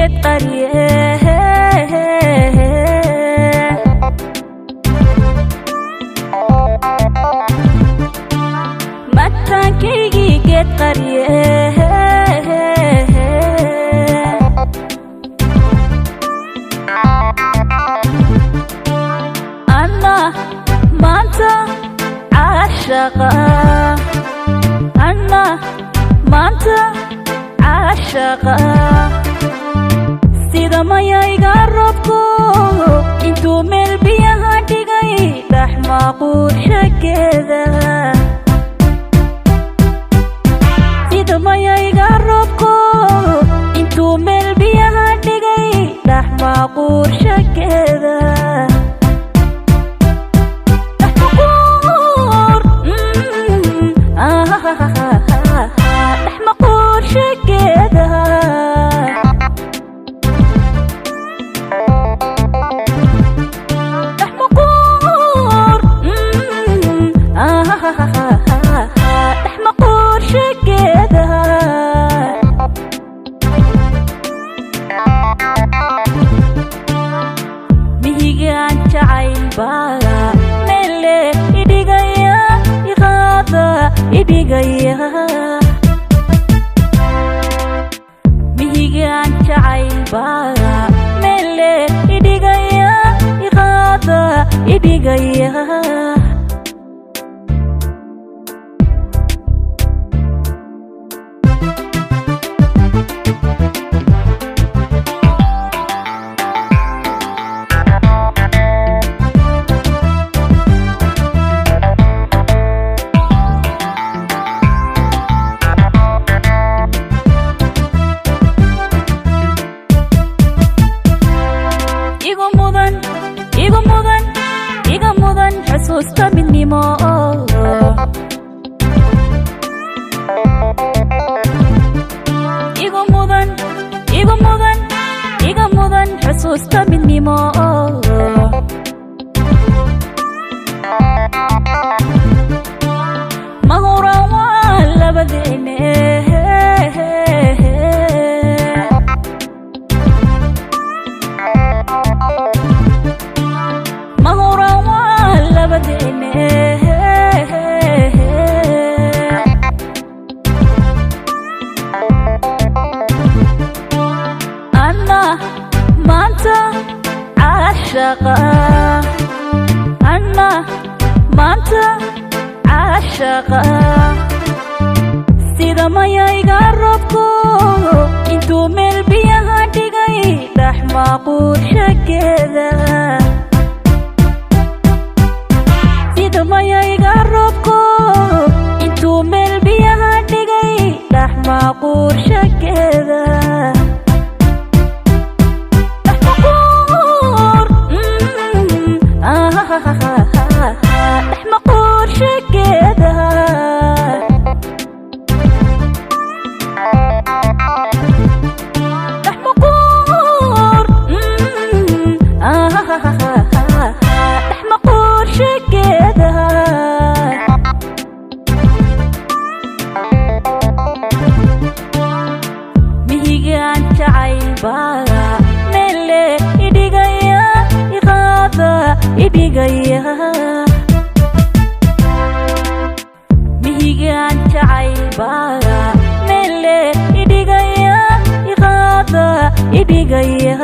geed qarye mataankaygii geed qarye anna maanta caashaqa anna maanta caashaqa sida mayayga roobku intuu meel biyaha dhigay dhex maaquurshageeda sida mayayga roobku intuu meel biyaha dhigay dhex maaquurshageeda mihigaan jacaylbaa mele idhigaya iqaada idhigaya mihigaan jacaylbaa mele idhigaya iqaada idhigaya iga mudan xusuusta midnimo iga mudan xusuusta midnimo ma huraan waa labadeene anna maanta caashaqa anna maanta caashaqa sida mayayga roobku intuu meel biyaha dhigay dhex maaquurshageeda sida mayayga roobku intuu meel biyaha dhigay dhex maaquurshageeda mihigaan jacaylbaa mele idhigaya iqaada idhigaya mihigaan jacaylbaa mele idhigaya iqaada idhigaya